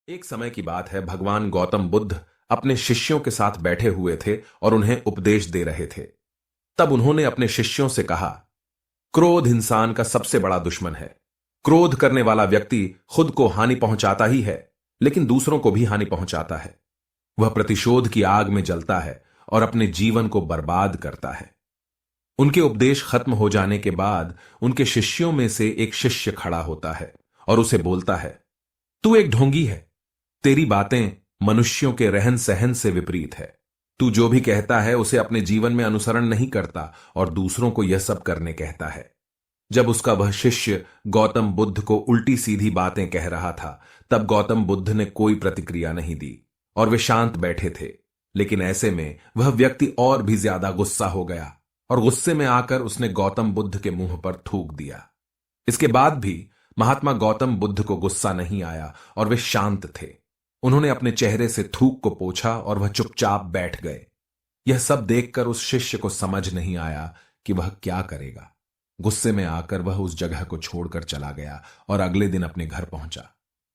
एक समय की बात है। भगवान गौतम बुद्ध अपने शिष्यों के साथ बैठे हुए थे और उन्हें उपदेश दे रहे थे। तब उन्होंने अपने शिष्यों से कहा, क्रोध इंसान का सबसे बड़ा दुश्मन है। क्रोध करने वाला व्यक्ति खुद को हानि पहुंचाता ही है, लेकिन दूसरों को भी हानि पहुंचाता है। वह प्रतिशोध की आग में जलता है और अपने जीवन को बर्बाद करता है। उनके उपदेश खत्म हो जाने के बाद उनके शिष्यों में से एक शिष्य खड़ा होता है और उसे बोलता है, तू एक ढोंगी है। तेरी बातें मनुष्यों के रहन सहन से विपरीत है। तू जो भी कहता है उसे अपने जीवन में अनुसरण नहीं करता और दूसरों को यह सब करने कहता है। जब उसका वह शिष्य गौतम बुद्ध को उल्टी सीधी बातें कह रहा था, तब गौतम बुद्ध ने कोई प्रतिक्रिया नहीं दी और वे शांत बैठे थे। लेकिन ऐसे में वह व्यक्ति और भी ज्यादा गुस्सा हो गया और गुस्से में आकर उसने गौतम बुद्ध के मुंह पर थूक दिया। इसके बाद भी महात्मा गौतम बुद्ध को गुस्सा नहीं आया और वे शांत थे। उन्होंने अपने चेहरे से थूक को पोंछा और वह चुपचाप बैठ गए। यह सब देखकर उस शिष्य को समझ नहीं आया कि वह क्या करेगा। गुस्से में आकर वह उस जगह को छोड़कर चला गया और अगले दिन अपने घर पहुंचा।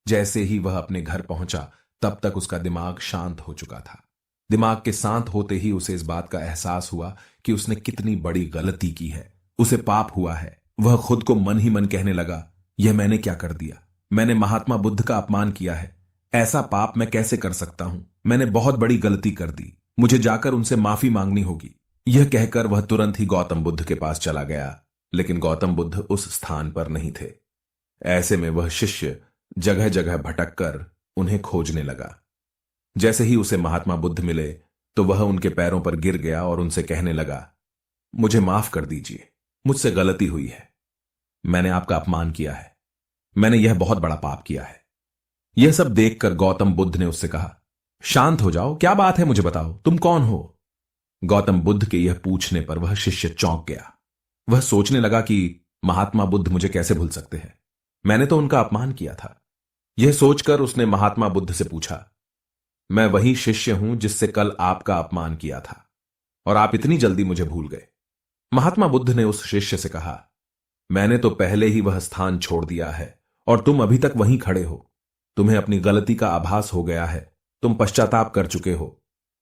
जैसे ही वह अपने घर पहुंचा, तब तक उसका दिमाग शांत हो चुका था। दिमाग के शांत होते ही उसे इस बात का एहसास हुआ कि उसने कितनी बड़ी गलती की है। उसे पाप हुआ है। वह खुद को मन ही मन कहने लगा, यह मैंने क्या कर दिया? मैंने महात्मा बुद्ध का अपमान किया है। ऐसा पाप मैं कैसे कर सकता हूं? मैंने बहुत बड़ी गलती कर दी। मुझे जाकर उनसे माफी मांगनी होगी। यह कहकर वह तुरंत ही गौतम बुद्ध के पास चला गया, लेकिन गौतम बुद्ध उस स्थान पर नहीं थे। ऐसे में वह शिष्य जगह जगह भटक कर उन्हें खोजने लगा। जैसे ही उसे महात्मा बुद्ध मिले तो वह उनके पैरों पर गिर गया और उनसे कहने लगा, मुझे माफ कर दीजिए, मुझसे गलती हुई है। मैंने आपका अपमान किया है। मैंने यह बहुत बड़ा पाप किया है। यह सब देखकर गौतम बुद्ध ने उससे कहा, शांत हो जाओ, क्या बात है, मुझे बताओ, तुम कौन हो? गौतम बुद्ध के यह पूछने पर वह शिष्य चौंक गया। वह सोचने लगा कि महात्मा बुद्ध मुझे कैसे भूल सकते हैं? मैंने तो उनका अपमान किया था। यह सोचकर उसने महात्मा बुद्ध से पूछा, मैं वही शिष्य हूं जिससे कल आपका अपमान किया था और आप इतनी जल्दी मुझे भूल गए? महात्मा बुद्ध ने उस शिष्य से कहा, मैंने तो पहले ही वह स्थान छोड़ दिया है और तुम अभी तक वहीं खड़े हो। तुम्हें अपनी गलती का आभास हो गया है। तुम पश्चाताप कर चुके हो।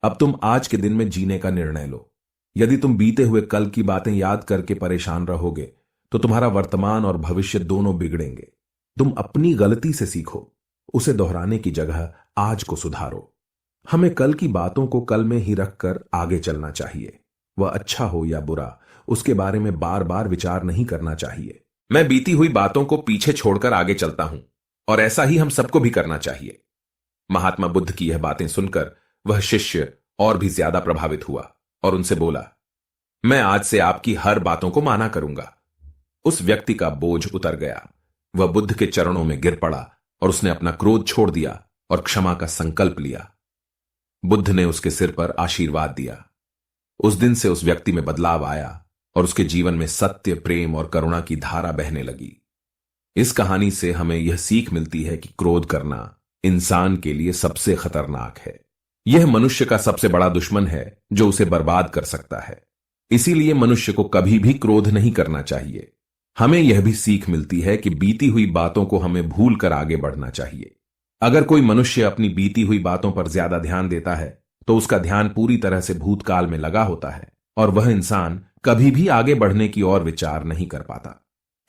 अब तुम आज के दिन में जीने का निर्णय लो। यदि तुम बीते हुए कल की बातें याद करके परेशान रहोगे तो तुम्हारा वर्तमान और भविष्य दोनों बिगड़ेंगे। तुम अपनी गलती से सीखो, उसे दोहराने की जगह आज को सुधारो। हमें कल की बातों को कल में ही रखकर आगे चलना चाहिए। वह अच्छा हो या बुरा, उसके बारे में बार बार विचार नहीं करना चाहिए। मैं बीती हुई बातों को पीछे छोड़कर आगे चलता हूं और ऐसा ही हम सबको भी करना चाहिए। महात्मा बुद्ध की यह बातें सुनकर वह शिष्य और भी ज्यादा प्रभावित हुआ और उनसे बोला, मैं आज से आपकी हर बातों को माना करूंगा। उस व्यक्ति का बोझ उतर गया। वह बुद्ध के चरणों में गिर पड़ा और उसने अपना क्रोध छोड़ दिया और क्षमा का संकल्प लिया। बुद्ध ने उसके सिर पर आशीर्वाद दिया। उस दिन से उस व्यक्ति में बदलाव आया और उसके जीवन में सत्य, प्रेम और करुणा की धारा बहने लगी। इस कहानी से हमें यह सीख मिलती है कि क्रोध करना इंसान के लिए सबसे खतरनाक है। यह मनुष्य का सबसे बड़ा दुश्मन है जो उसे बर्बाद कर सकता है। इसीलिए मनुष्य को कभी भी क्रोध नहीं करना चाहिए। हमें यह भी सीख मिलती है कि बीती हुई बातों को हमें भूल कर आगे बढ़ना चाहिए। अगर कोई मनुष्य अपनी बीती हुई बातों पर ज्यादा ध्यान देता है तो उसका ध्यान पूरी तरह से भूतकाल में लगा होता है और वह इंसान कभी भी आगे बढ़ने की ओर विचार नहीं कर पाता।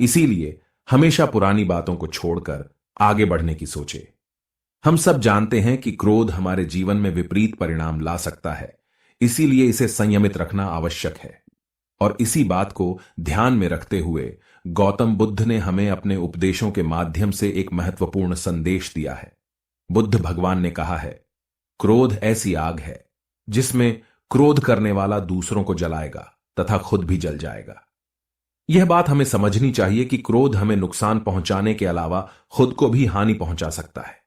इसीलिए हमेशा पुरानी बातों को छोड़कर आगे बढ़ने की सोचे। हम सब जानते हैं कि क्रोध हमारे जीवन में विपरीत परिणाम ला सकता है, इसीलिए इसे संयमित रखना आवश्यक है। और इसी बात को ध्यान में रखते हुए गौतम बुद्ध ने हमें अपने उपदेशों के माध्यम से एक महत्वपूर्ण संदेश दिया है। बुद्ध भगवान ने कहा है, क्रोध ऐसी आग है जिसमें क्रोध करने वाला दूसरों को जलाएगा तथा खुद भी जल जाएगा। यह बात हमें समझनी चाहिए कि क्रोध हमें नुकसान पहुंचाने के अलावा खुद को भी हानि पहुंचा सकता है।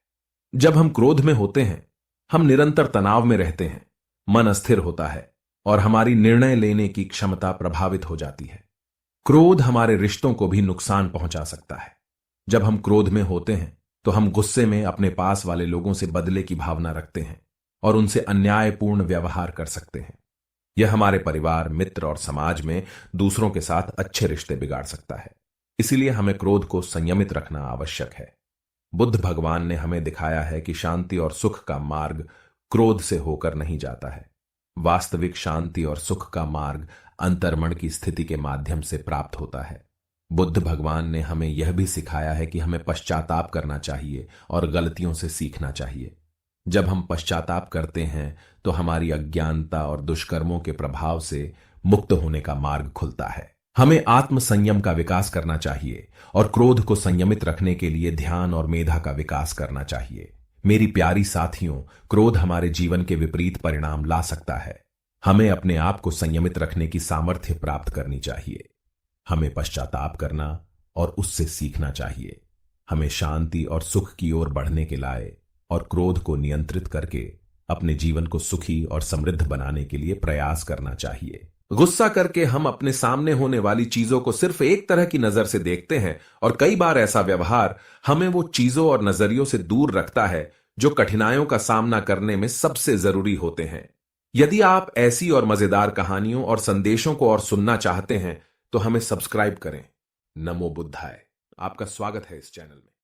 जब हम क्रोध में होते हैं, हम निरंतर तनाव में रहते हैं, मन अस्थिर होता है और हमारी निर्णय लेने की क्षमता प्रभावित हो जाती है। क्रोध हमारे रिश्तों को भी नुकसान पहुंचा सकता है। जब हम क्रोध में होते हैं तो हम गुस्से में अपने पास वाले लोगों से बदले की भावना रखते हैं और उनसे अन्यायपूर्ण व्यवहार कर सकते हैं। यह हमारे परिवार, मित्र और समाज में दूसरों के साथ अच्छे रिश्ते बिगाड़ सकता है। इसीलिए हमें क्रोध को संयमित रखना आवश्यक है। बुद्ध भगवान ने हमें दिखाया है कि शांति और सुख का मार्ग क्रोध से होकर नहीं जाता है। वास्तविक शांति और सुख का मार्ग अंतर्मन की स्थिति के माध्यम से प्राप्त होता है। बुद्ध भगवान ने हमें यह भी सिखाया है कि हमें पश्चाताप करना चाहिए और गलतियों से सीखना चाहिए। जब हम पश्चाताप करते हैं तो हमारी अज्ञानता और दुष्कर्मों के प्रभाव से मुक्त होने का मार्ग खुलता है। हमें आत्म संयम का विकास करना चाहिए और क्रोध को संयमित रखने के लिए ध्यान और मेधा का विकास करना चाहिए। मेरी प्यारी साथियों, क्रोध हमारे जीवन के विपरीत परिणाम ला सकता है। हमें अपने आप को संयमित रखने की सामर्थ्य प्राप्त करनी चाहिए। हमें पश्चाताप करना और उससे सीखना चाहिए। हमें शांति और सुख की ओर बढ़ने के लाए और क्रोध को नियंत्रित करके अपने जीवन को सुखी और समृद्ध बनाने के लिए प्रयास करना चाहिए। गुस्सा करके हम अपने सामने होने वाली चीजों को सिर्फ एक तरह की नजर से देखते हैं और कई बार ऐसा व्यवहार हमें वो चीजों और नजरियों से दूर रखता है जो कठिनाइयों का सामना करने में सबसे जरूरी होते हैं। यदि आप ऐसी और मजेदार कहानियों और संदेशों को और सुनना चाहते हैं तो हमें सब्सक्राइब करें। नमो बुद्धाय। आपका स्वागत है इस चैनल में।